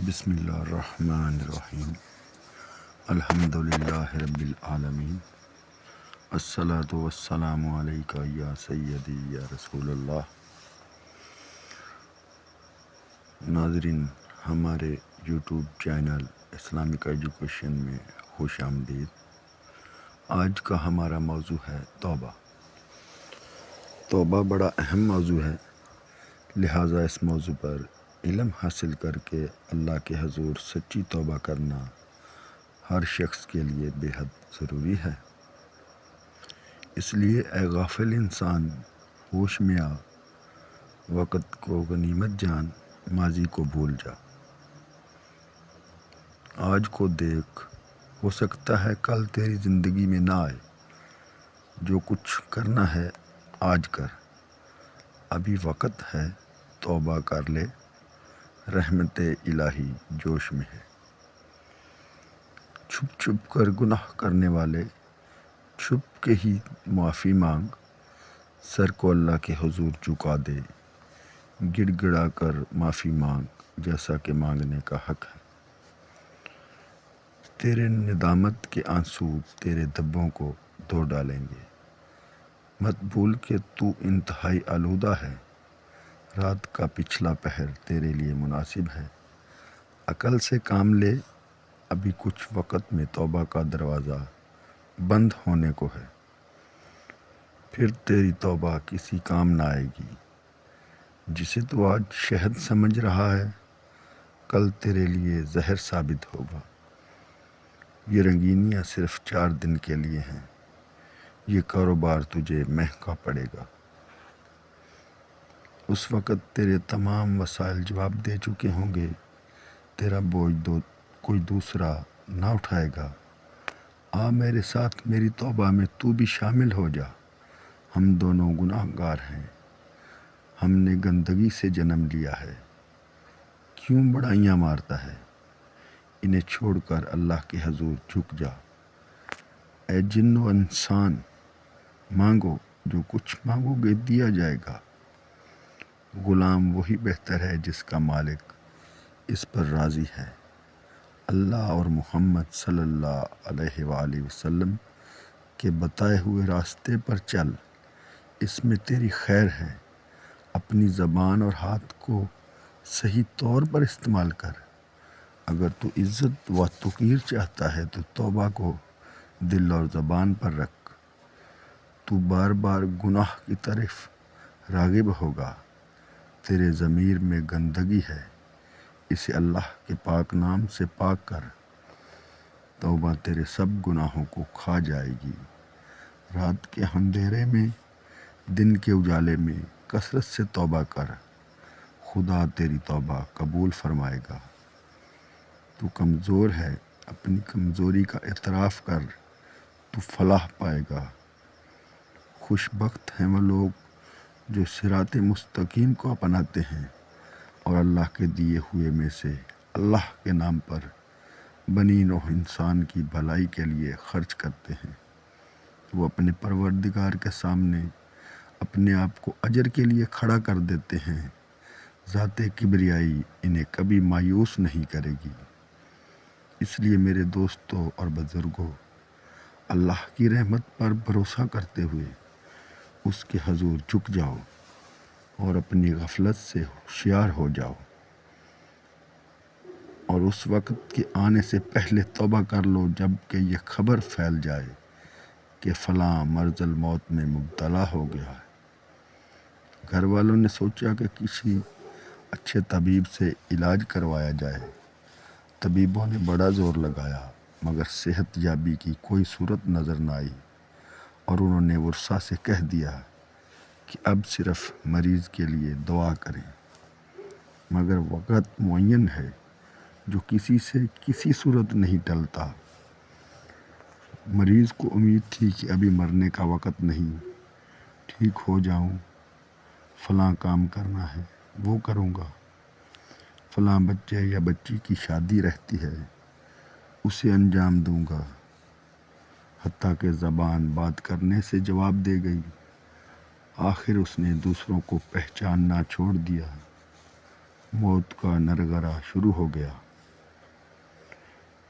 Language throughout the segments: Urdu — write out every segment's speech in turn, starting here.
بسم اللہ الرحمن الرحیم الحمدللہ رب العالمین الصلاۃ والسلام علیکہ یا سیدی یا رسول اللہ۔ ناظرین، ہمارے یوٹیوب چینل اسلامک ایجوکیشن میں خوش آمدید۔ آج کا ہمارا موضوع ہے توبہ۔ توبہ بڑا اہم موضوع ہے، لہٰذا اس موضوع پر علم حاصل کر کے اللہ کے حضور سچی توبہ کرنا ہر شخص کے لیے بے حد ضروری ہے۔ اس لیے اے غافل انسان، ہوش میں آ، وقت کو غنیمت جان، ماضی کو بھول جا۔ آج کو دیکھ، ہو سکتا ہے کل تیری زندگی میں نہ آئے۔ جو کچھ کرنا ہے آج کر، ابھی وقت ہے، توبہ کر لے، رحمت الہی جوش میں ہے۔ چھپ چھپ کر گناہ کرنے والے، چھپ کے ہی معافی مانگ، سر کو اللہ کے حضور جھکا دے، گڑ گڑا کر معافی مانگ جیسا کہ مانگنے کا حق ہے۔ تیرے ندامت کے آنسو تیرے دبوں کو دھو ڈالیں گے۔ مت بھول کہ تو انتہائی آلودہ ہے، رات کا پچھلا پہر تیرے لیے مناسب ہے۔ عقل سے کام لے، ابھی کچھ وقت میں توبہ کا دروازہ بند ہونے کو ہے۔ پھر تیری توبہ کسی کام نہ آئے گی۔ جسے تو آج شہد سمجھ رہا ہے، کل تیرے لیے زہر ثابت ہوگا۔ یہ رنگینیاں صرف 4 دن کے لیے ہیں، یہ کاروبار تجھے مہنگا پڑے گا۔ اس وقت تیرے تمام وسائل جواب دے چکے ہوں گے، تیرا بوجھ کوئی دوسرا نہ اٹھائے گا۔ آ میرے ساتھ میری توبہ میں تو بھی شامل ہو جا۔ ہم دونوں گناہ گار ہیں، ہم نے گندگی سے جنم لیا ہے۔ کیوں بڑائیاں مارتا ہے؟ انہیں چھوڑ کر اللہ کے حضور جھک جا۔ اے جن و انسان، مانگو، جو کچھ مانگو گے دیا جائے گا۔ غلام وہی بہتر ہے جس کا مالک اس پر راضی ہے۔ اللہ اور محمد صلی اللہ علیہ وآلہ وسلم کے بتائے ہوئے راستے پر چل، اس میں تیری خیر ہے۔ اپنی زبان اور ہاتھ کو صحیح طور پر استعمال کر۔ اگر تو عزت و توقیر چاہتا ہے تو توبہ کو دل اور زبان پر رکھ۔ تو بار بار گناہ کی طرف راغب ہوگا، تیرے ضمیر میں گندگی ہے، اسے اللہ کے پاک نام سے پاک کر۔ توبہ تیرے سب گناہوں کو کھا جائے گی۔ رات کے اندھیرے میں، دن کے اجالے میں کثرت سے توبہ کر، خدا تیری توبہ قبول فرمائے گا۔ تو کمزور ہے، اپنی کمزوری کا اعتراف کر، تو فلاح پائے گا۔ خوش بخت ہیں وہ لوگ جو صراط مستقیم کو اپناتے ہیں اور اللہ کے دیے ہوئے میں سے اللہ کے نام پر بنی نوع انسان کی بھلائی کے لیے خرچ کرتے ہیں۔ وہ اپنے پروردگار کے سامنے اپنے آپ کو اجر کے لیے کھڑا کر دیتے ہیں۔ ذات کبریائی انہیں کبھی مایوس نہیں کرے گی۔ اس لیے میرے دوستوں اور بزرگوں، اللہ کی رحمت پر بھروسہ کرتے ہوئے اس کے حضور جھک جاؤ اور اپنی غفلت سے ہوشیار ہو جاؤ، اور اس وقت کے آنے سے پہلے توبہ کر لو جب کہ یہ خبر پھیل جائے کہ فلاں مرض الموت میں مبتلا ہو گیا ہے۔ گھر والوں نے سوچا کہ کسی اچھے طبیب سے علاج کروایا جائے۔ طبیبوں نے بڑا زور لگایا، مگر صحت یابی کی کوئی صورت نظر نہ آئی، اور انہوں نے ورثہ سے کہہ دیا کہ اب صرف مریض کے لیے دعا کریں۔ مگر وقت معین ہے جو کسی سے کسی صورت نہیں ٹلتا۔ مریض کو امید تھی کہ ابھی مرنے کا وقت نہیں، ٹھیک ہو جاؤں، فلاں کام کرنا ہے وہ کروں گا، فلاں بچے یا بچی کی شادی رہتی ہے اسے انجام دوں گا، حتیٰ کہ زبان بات کرنے سے جواب دے گئی۔ آخر اس نے دوسروں کو پہچاننا چھوڑ دیا، موت کا نرغرہ شروع ہو گیا۔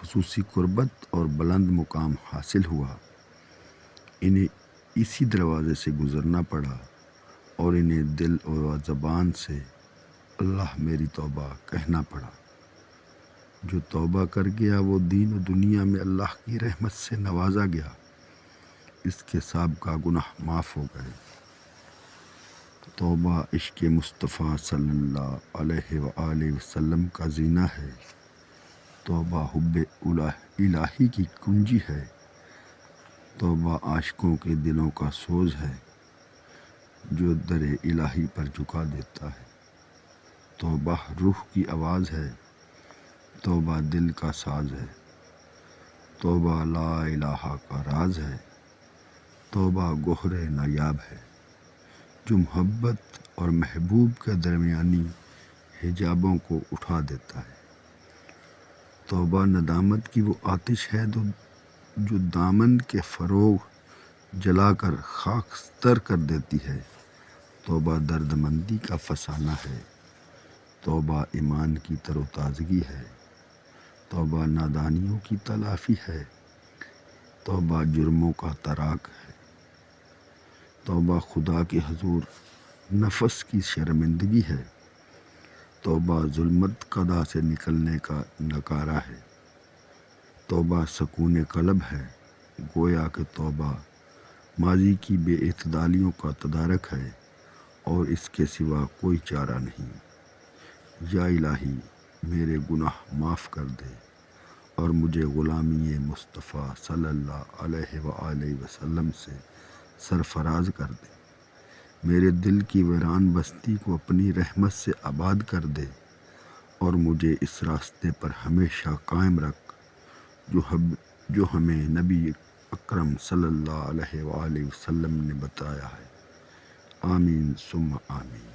خصوصی قربت اور بلند مقام حاصل ہوا، انہیں اسی دروازے سے گزرنا پڑا اور انہیں دل اور زبان سے اللہ میری توبہ کہنا پڑا۔ جو توبہ کر گیا وہ دین و دنیا میں اللہ کی رحمت سے نوازا گیا، اس کے سابقہ گناہ معاف ہو گئے۔ توبہ عشق مصطفیٰ صلی اللہ علیہ وآلہ وسلم کا زینہ ہے۔ توبہ حب الہی کی کنجی ہے۔ توبہ عاشقوں کے دلوں کا سوز ہے جو در الہی پر جھکا دیتا ہے۔ توبہ روح کی آواز ہے، توبہ دل کا ساز ہے، توبہ لا الہ کا راز ہے، توبہ گوہر نایاب ہے جو محبت اور محبوب کے درمیانی حجابوں کو اٹھا دیتا ہے۔ توبہ ندامت کی وہ آتش ہے جو دامن کے فروغ جلا کر خاکستر کر دیتی ہے۔ توبہ درد مندی کا فسانہ ہے، توبہ ایمان کی تر و تازگی ہے، توبہ نادانیوں کی تلافی ہے، توبہ جرموں کا طراق ہے، توبہ خدا کے حضور نفس کی شرمندگی ہے، توبہ ظلمت قضا سے نکلنے کا نکارہ ہے، توبہ سکون قلب ہے، گویا کہ توبہ ماضی کی بے اعتدالیوں کا تدارک ہے اور اس کے سوا کوئی چارہ نہیں۔ یا الہی میرے گناہ معاف کر دے اور مجھے غلامی مصطفیٰ صلی اللہ علیہ وآلہ وسلم سے سرفراز کر دے۔ میرے دل کی ویران بستی کو اپنی رحمت سے آباد کر دے اور مجھے اس راستے پر ہمیشہ قائم رکھ جو ہمیں نبی اکرم صلی اللہ علیہ وآلہ وسلم نے بتایا ہے۔ آمین ثم آمین۔